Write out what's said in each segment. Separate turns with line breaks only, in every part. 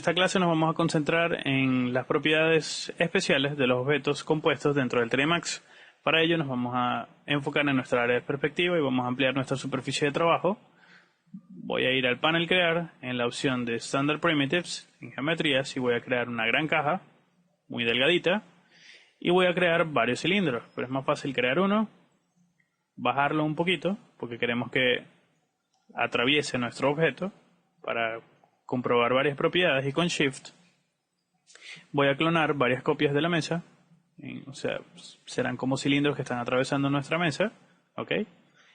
esta clase nos vamos a concentrar en las propiedades especiales de los objetos compuestos dentro del 3D Max. Para ello nos vamos a enfocar en nuestra área de perspectiva y vamos a ampliar nuestra superficie de trabajo. Voy a ir al panel crear en la opción de Standard Primitives en geometrías y voy a crear una gran caja muy delgadita y voy a crear varios cilindros, pero es más fácil crear uno, bajarlo un poquito porque queremos que atraviese nuestro objeto para comprobar varias propiedades, y con Shift voy a clonar varias copias de la mesa, o sea, serán como cilindros que están atravesando nuestra mesa, ¿ok?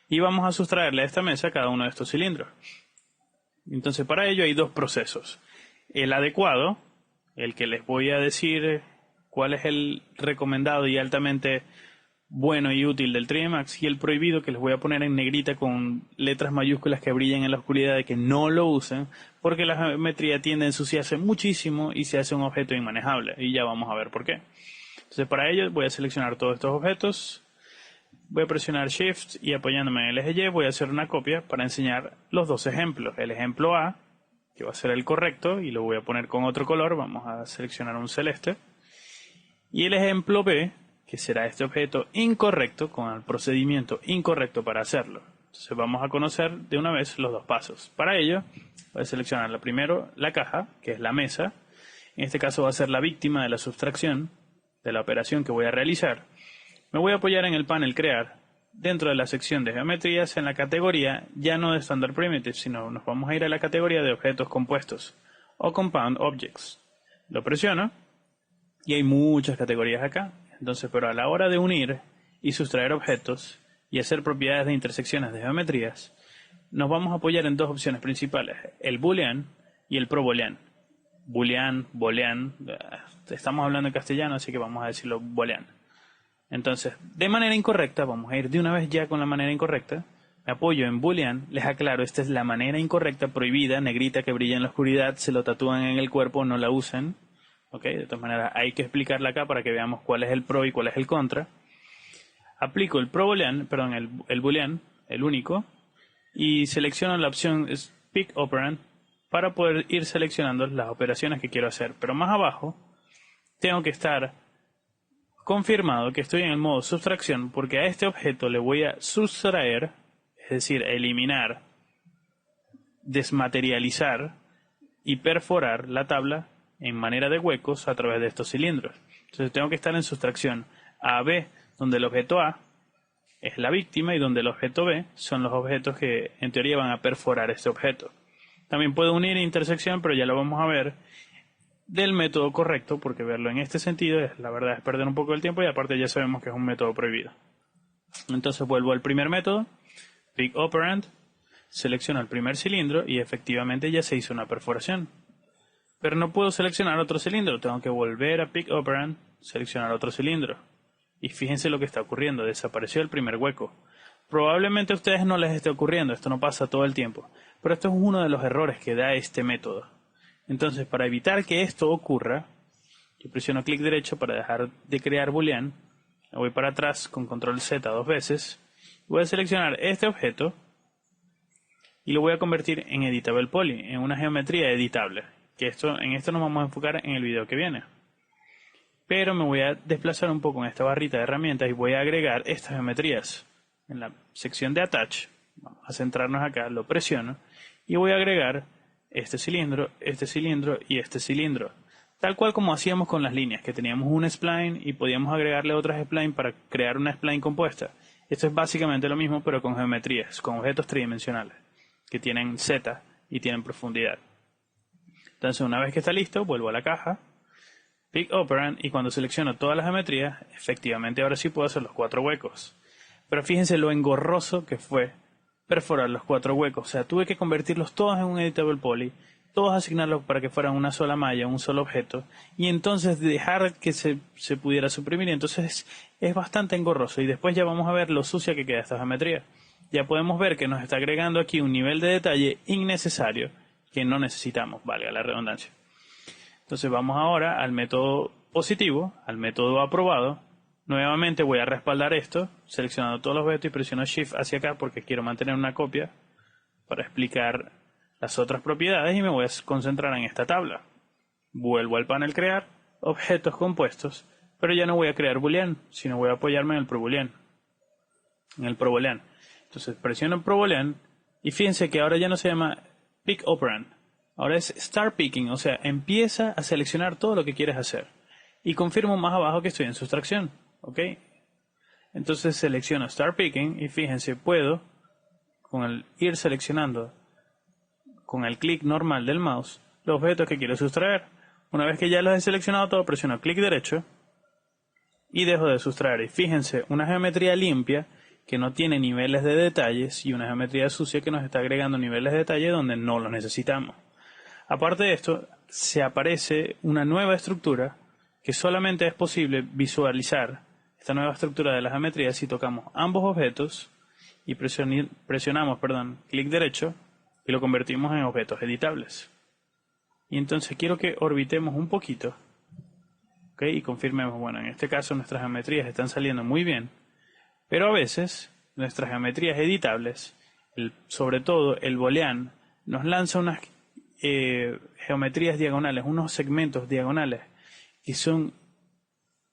Y vamos a sustraerle a esta mesa cada uno de estos cilindros. Entonces para ello hay dos procesos: el adecuado, el que les voy a decir cuál es el recomendado y altamente bueno y útil del 3D Max, y el prohibido, que les voy a poner en negrita con letras mayúsculas que brillen en la oscuridad, de que no lo usen porque la geometría tiende a ensuciarse muchísimo y se hace un objeto inmanejable, y ya vamos a ver por qué. Entonces para ello voy a seleccionar todos estos objetos, voy a presionar Shift y apoyándome en el eje Y voy a hacer una copia para enseñar los dos ejemplos. El ejemplo A, que va a ser el correcto, y lo voy a poner con otro color, vamos a seleccionar un celeste, y el ejemplo B, que será este objeto incorrecto con el procedimiento incorrecto para hacerlo. Entonces vamos a conocer de una vez los dos pasos. Para ello voy a seleccionar primero la caja, que es la mesa. En este caso va a ser la víctima de la sustracción de la operación que voy a realizar. Me voy a apoyar en el panel crear dentro de la sección de geometrías en la categoría ya no de Standard Primitives, sino nos vamos a ir a la categoría de objetos compuestos o Compound Objects. Lo presiono y hay muchas categorías acá. Entonces, pero a la hora de unir y sustraer objetos y hacer propiedades de intersecciones de geometrías, nos vamos a apoyar en dos opciones principales: el Boolean y el ProBoolean. Boolean, Boolean, estamos hablando en castellano, así que vamos a decirlo Boolean. Entonces, de manera incorrecta, vamos a ir de una vez ya con la manera incorrecta. Me apoyo en Boolean, les aclaro, esta es la manera incorrecta, prohibida, negrita, que brilla en la oscuridad, se lo tatúan en el cuerpo, no la usen. Okay, de todas maneras hay que explicarla acá para que veamos cuál es el pro y cuál es el contra. Aplico el el boolean, el único, y selecciono la opción Pick Operand para poder ir seleccionando las operaciones que quiero hacer. Pero más abajo tengo que estar confirmado que estoy en el modo sustracción, porque a este objeto le voy a sustraer, es decir, eliminar, desmaterializar y perforar la tabla en manera de huecos a través de estos cilindros. Entonces tengo que estar en sustracción A, B, donde el objeto A es la víctima y donde el objeto B son los objetos que en teoría van a perforar este objeto. También puedo unir intersección, pero ya lo vamos a ver del método correcto, porque verlo en este sentido la verdad es perder un poco el tiempo, y aparte ya sabemos que es un método prohibido. Entonces vuelvo al primer método, Pick Operand, selecciono el primer cilindro y efectivamente ya se hizo una perforación. Pero no puedo seleccionar otro cilindro, tengo que volver a Pick Operand, seleccionar otro cilindro. Y fíjense lo que está ocurriendo, desapareció el primer hueco. Probablemente a ustedes no les esté ocurriendo, esto no pasa todo el tiempo, pero esto es uno de los errores que da este método. Entonces, para evitar que esto ocurra, yo presiono clic derecho para dejar de crear boolean, me voy para atrás con control Z dos veces, voy a seleccionar este objeto y lo voy a convertir en Editable Poly, en una geometría editable. Que en esto nos vamos a enfocar en el video que viene. Pero me voy a desplazar un poco en esta barrita de herramientas y voy a agregar estas geometrías. En la sección de Attach, vamos a centrarnos acá, lo presiono y voy a agregar este cilindro y este cilindro. Tal cual como hacíamos con las líneas, que teníamos un spline y podíamos agregarle otras splines para crear una spline compuesta. Esto es básicamente lo mismo, pero con geometrías, con objetos tridimensionales, que tienen Z y tienen profundidad. Entonces, una vez que está listo, vuelvo a la caja, Pick Operand, y cuando selecciono todas las geometrías, efectivamente ahora sí puedo hacer los 4 huecos. Pero fíjense lo engorroso que fue perforar los 4 huecos. O sea, tuve que convertirlos todos en un Editable Poly, todos asignarlos para que fueran una sola malla, un solo objeto, y entonces dejar que se pudiera suprimir. Entonces es bastante engorroso, y después ya vamos a ver lo sucia que queda esta geometría. Ya podemos ver que nos está agregando aquí un nivel de detalle innecesario, que no necesitamos, valga la redundancia. Entonces vamos ahora al método positivo, al método aprobado. Nuevamente voy a respaldar esto, seleccionando todos los objetos y presiono Shift hacia acá porque quiero mantener una copia. para explicar las otras propiedades y me voy a concentrar en esta tabla. Vuelvo al panel crear, objetos compuestos, pero ya no voy a crear boolean, sino voy a apoyarme en el ProBoolean. Entonces presiono ProBoolean y fíjense que ahora ya no se llama pick operand, ahora es start picking, o sea, empieza a seleccionar todo lo que quieres hacer. Y confirmo más abajo que estoy en sustracción, ¿ok? Entonces selecciono start picking y fíjense, puedo con el ir seleccionando con el clic normal del mouse los objetos que quiero sustraer. Una vez que ya los he seleccionado todo, presiono clic derecho y dejo de sustraer. Y fíjense, una geometría limpia que no tiene niveles de detalles y una geometría sucia que nos está agregando niveles de detalle donde no los necesitamos. Aparte de esto, se aparece una nueva estructura que solamente es posible visualizar esta nueva estructura de la geometría si tocamos ambos objetos y presionamos clic derecho y lo convertimos en objetos editables. Y entonces quiero que orbitemos un poquito, ¿ok? Y confirmemos, bueno, en este caso nuestras geometrías están saliendo muy bien, pero a veces nuestras geometrías editables, sobre todo el boolean, nos lanza unas geometrías diagonales, unos segmentos diagonales que son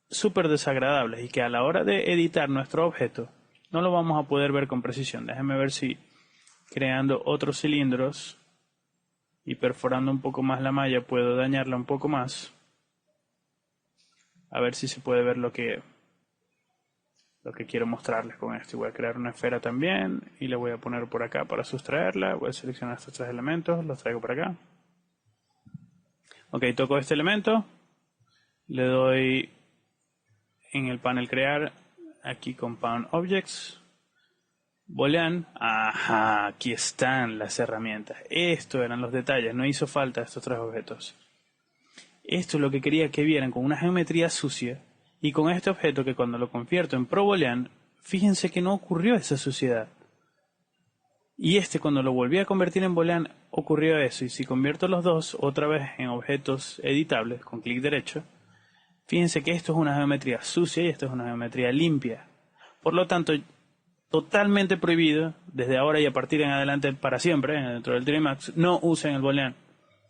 súper desagradables y que a la hora de editar nuestro objeto no lo vamos a poder ver con precisión. Déjenme ver si creando otros cilindros y perforando un poco más la malla puedo dañarla un poco más. A ver si se puede ver lo que quiero mostrarles con esto. Voy a crear una esfera también y le voy a poner por acá para sustraerla. Voy a seleccionar estos tres elementos, los traigo por acá. Ok, toco este elemento, le doy en el panel crear, aquí Compound Objects, Boolean, ajá, aquí están las herramientas. Estos eran los detalles, no hizo falta estos tres objetos. Esto es lo que quería que vieran con una geometría sucia y con este objeto que cuando lo convierto en ProBoolean, fíjense que no ocurrió esa suciedad. Y cuando lo volví a convertir en boolean ocurrió eso. Y si convierto los dos otra vez en objetos editables con clic derecho, fíjense que esto es una geometría sucia y esto es una geometría limpia. Por lo tanto, totalmente prohibido, desde ahora y a partir en adelante para siempre, dentro del 3Max, no usen el boolean.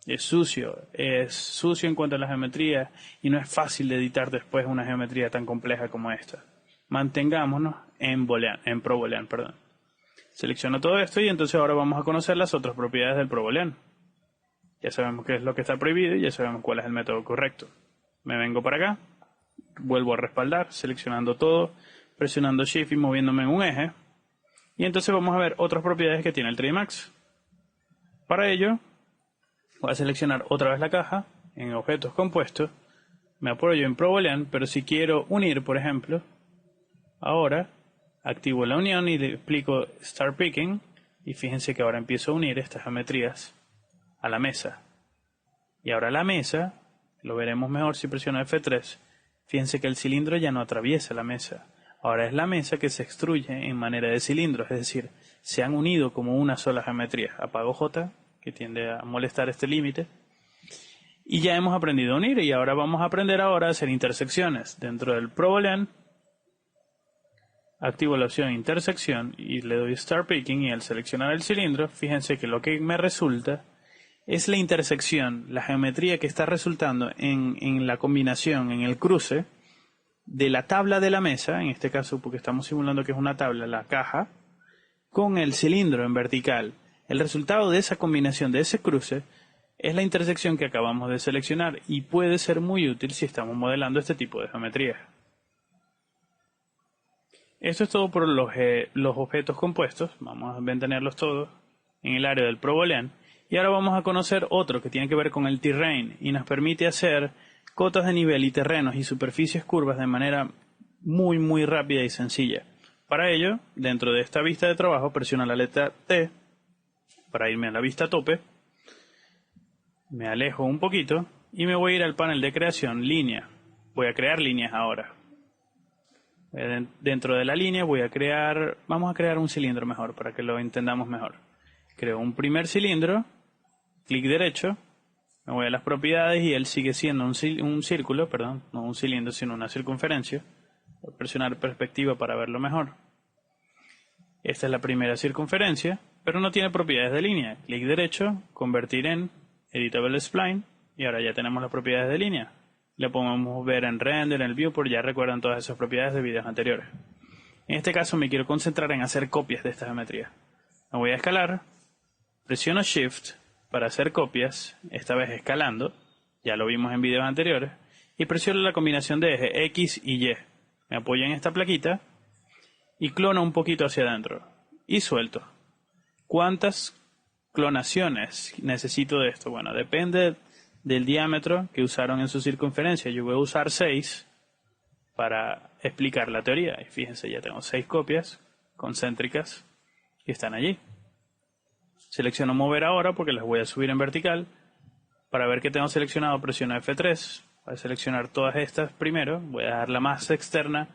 Es sucio en cuanto a la geometría y no es fácil de editar después una geometría tan compleja como esta. Mantengámonos en ProBoolean, perdón. Selecciono todo esto y entonces ahora vamos a conocer las otras propiedades del ProBoolean. Ya sabemos qué es lo que está prohibido y ya sabemos cuál es el método correcto. Me vengo para acá, vuelvo a respaldar, seleccionando todo, presionando Shift y moviéndome en un eje. Y entonces vamos a ver otras propiedades que tiene el 3Max. Para ello, voy a seleccionar otra vez la caja, en objetos compuestos, me apoyo en ProBoolean, pero si quiero unir, por ejemplo, ahora activo la unión y le explico Start Picking, y fíjense que ahora empiezo a unir estas geometrías a la mesa. Y ahora la mesa, lo veremos mejor si presiono F3, fíjense que el cilindro ya no atraviesa la mesa. Ahora es la mesa que se extruye en manera de cilindro, es decir, se han unido como una sola geometría. Apago J, que tiende a molestar este límite. Y ya hemos aprendido a unir y ahora vamos a aprender a hacer intersecciones. Dentro del ProBoolean, activo la opción intersección y le doy Start Picking y al seleccionar el cilindro, fíjense que lo que me resulta es la intersección, la geometría que está resultando en la combinación, en el cruce de la tabla de la mesa, en este caso porque estamos simulando que es una tabla, la caja, con el cilindro en vertical. El resultado de esa combinación, de ese cruce, es la intersección que acabamos de seleccionar y puede ser muy útil si estamos modelando este tipo de geometría. Esto es todo por los objetos compuestos. Vamos a ventanearlos todos en el área del ProBoolean. Y ahora vamos a conocer otro que tiene que ver con el terrain y nos permite hacer cotas de nivel y terrenos y superficies curvas de manera muy rápida y sencilla. Para ello, dentro de esta vista de trabajo, presiono la letra T para irme a la vista tope. Me alejo un poquito y me voy a ir al panel de creación, línea. Voy a crear líneas ahora. Dentro de la línea vamos a crear un cilindro mejor para que lo entendamos mejor. Creo un primer cilindro, clic derecho, me voy a las propiedades y él sigue siendo un círculo, perdón, no un cilindro sino una circunferencia. Voy a presionar perspectiva para verlo mejor. Esta es la primera circunferencia, pero no tiene propiedades de línea. Clic derecho, convertir en Editable Spline y ahora ya tenemos las propiedades de línea. Le podemos ver en render, en el viewport, ya recuerdan todas esas propiedades de videos anteriores. En este caso me quiero concentrar en hacer copias de esta geometría. Me voy a escalar, presiono Shift para hacer copias, esta vez escalando, ya lo vimos en videos anteriores, y presiono la combinación de eje X y Y. Me apoyo en esta plaquita y clono un poquito hacia adentro y suelto. ¿Cuántas clonaciones necesito de esto? Bueno, depende del diámetro que usaron en su circunferencia. Yo voy a usar 6 para explicar la teoría. Y fíjense, ya tengo 6 copias concéntricas que están allí. Selecciono mover ahora porque las voy a subir en vertical. Para ver que tengo seleccionado, presiono F3. Voy a seleccionar todas estas primero. Voy a dar la más externa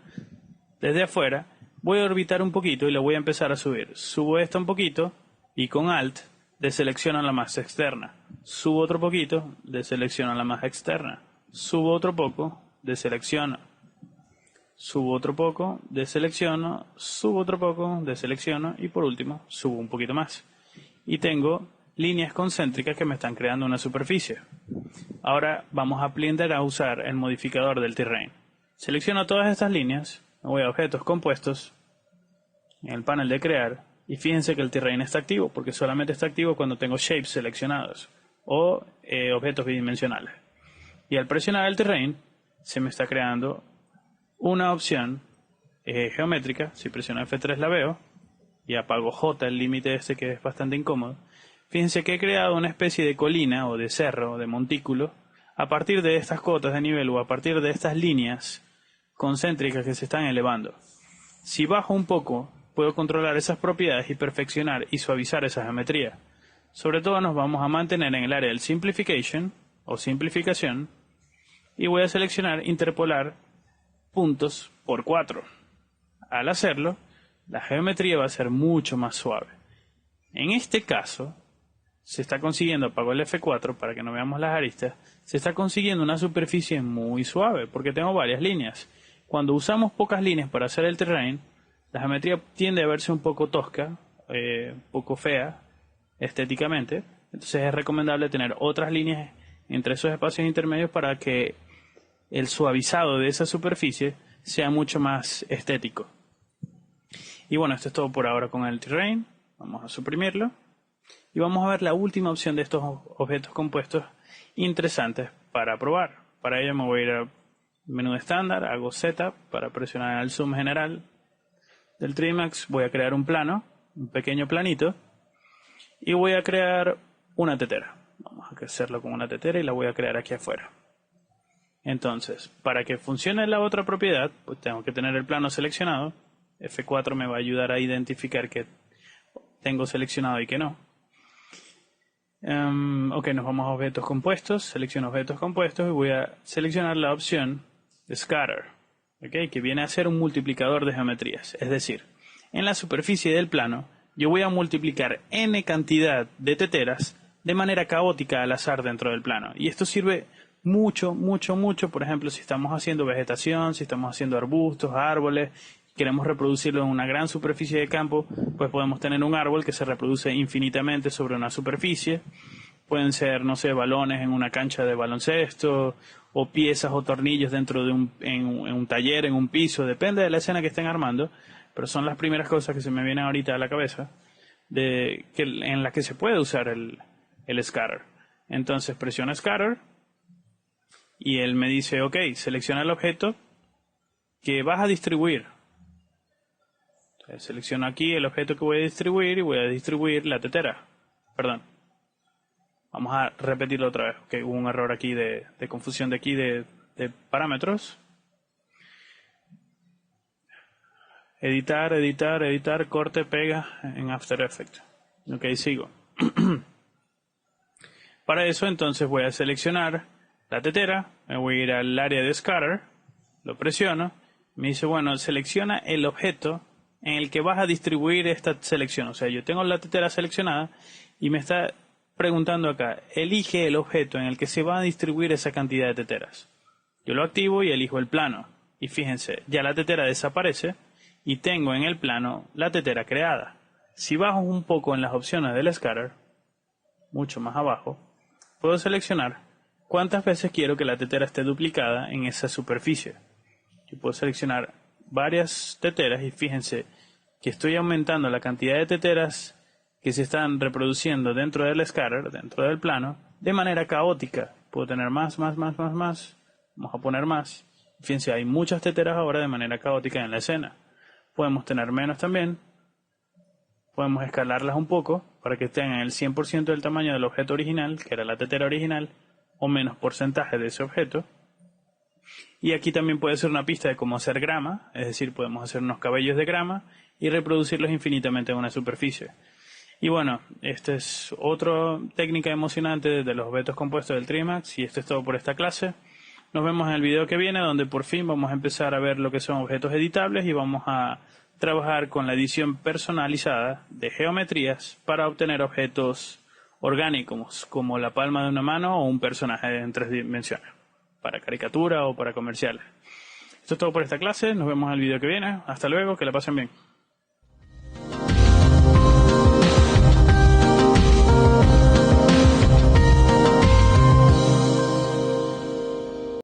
desde afuera. Voy a orbitar un poquito y la voy a empezar a subir. Subo esta un poquito y con Alt deselecciono la más externa. Subo otro poquito, deselecciono la más externa. Subo otro poco, deselecciono. Subo otro poco, deselecciono. Subo otro poco, deselecciono. Y por último, subo un poquito más. Y tengo líneas concéntricas que me están creando una superficie. Ahora vamos a aprender a usar el modificador del terrain. Selecciono todas estas líneas, me voy a objetos compuestos, en el panel de crear, y fíjense que el terrain está activo, porque solamente está activo cuando tengo shapes seleccionados, o objetos bidimensionales. Y al presionar el terrain, se me está creando una opción geométrica. Si presiono F3 la veo, y apago J, el límite este que es bastante incómodo. Fíjense que he creado una especie de colina o de cerro o de montículo a partir de estas cotas de nivel o a partir de estas líneas concéntricas que se están elevando. Si bajo un poco, puedo controlar esas propiedades y perfeccionar y suavizar esa geometría. Sobre todo nos vamos a mantener en el área del Simplification o simplificación y voy a seleccionar interpolar puntos por 4. Al hacerlo, la geometría va a ser mucho más suave. En este caso, se está consiguiendo, apago el F4 para que no veamos las aristas, se está consiguiendo una superficie muy suave porque tengo varias líneas. Cuando usamos pocas líneas para hacer el terrain, la geometría tiende a verse un poco tosca, un poco fea estéticamente. Entonces es recomendable tener otras líneas entre esos espacios intermedios para que el suavizado de esa superficie sea mucho más estético. Y bueno, esto es todo por ahora con el terrain. Vamos a suprimirlo. Y vamos a ver la última opción de estos objetos compuestos interesantes para probar. Para ello me voy a ir al menú de estándar, hago Setup para presionar el zoom general del 3D Max. Voy a crear un plano, un pequeño planito, y voy a crear una tetera. Vamos a hacerlo con una tetera y la voy a crear aquí afuera. Entonces, para que funcione la otra propiedad, pues tengo que tener el plano seleccionado. F4 me va a ayudar a identificar que tengo seleccionado y que no. Ok, nos vamos a objetos compuestos, selecciono objetos compuestos y voy a seleccionar la opción de Scatter, okay, que viene a ser un multiplicador de geometrías. Es decir, en la superficie del plano yo voy a multiplicar n cantidad de teteras de manera caótica al azar dentro del plano. Y esto sirve mucho, por ejemplo, si estamos haciendo vegetación, si estamos haciendo arbustos, árboles, queremos reproducirlo en una gran superficie de campo, pues podemos tener un árbol que se reproduce infinitamente sobre una superficie. Pueden ser, no sé, balones en una cancha de baloncesto, o piezas o tornillos dentro de en un taller, en un piso, depende de la escena que estén armando, pero son las primeras cosas que se me vienen ahorita a la cabeza en las que se puede usar el Scatter. Entonces presiono Scatter y él me dice, ok, selecciona el objeto que vas a distribuir. Selecciono aquí el objeto que voy a distribuir y voy a distribuir la tetera. Perdón. Vamos a repetirlo otra vez, que hubo un error aquí de confusión de aquí de parámetros. Editar, corte, pega en After Effects. Ok, sigo. Para eso entonces voy a seleccionar la tetera, me voy a ir al área de Scatter, lo presiono, me dice, bueno, selecciona el objeto en el que vas a distribuir esta selección. O sea, yo tengo la tetera seleccionada y me está preguntando acá, elige el objeto en el que se va a distribuir esa cantidad de teteras. Yo lo activo y elijo el plano. Y fíjense, ya la tetera desaparece y tengo en el plano la tetera creada. Si bajo un poco en las opciones del Scatter, mucho más abajo, puedo seleccionar cuántas veces quiero que la tetera esté duplicada en esa superficie. Yo puedo seleccionar varias teteras y fíjense que estoy aumentando la cantidad de teteras que se están reproduciendo dentro del scatter, dentro del plano, de manera caótica. Puedo tener más. Vamos a poner más. Fíjense, hay muchas teteras ahora de manera caótica en la escena. Podemos tener menos también. Podemos escalarlas un poco para que estén en el 100% del tamaño del objeto original, que era la tetera original, o menos porcentaje de ese objeto. Y aquí también puede ser una pista de cómo hacer grama, es decir, podemos hacer unos cabellos de grama y reproducirlos infinitamente en una superficie. Y bueno, esta es otra técnica emocionante de los objetos compuestos del 3D Max, y esto es todo por esta clase. Nos vemos en el video que viene, donde por fin vamos a empezar a ver lo que son objetos editables y vamos a trabajar con la edición personalizada de geometrías para obtener objetos orgánicos, como la palma de una mano o un personaje en 3 dimensiones, para caricatura o para comerciales. Esto es todo por esta clase, nos vemos en el video que viene. Hasta luego, que la pasen bien.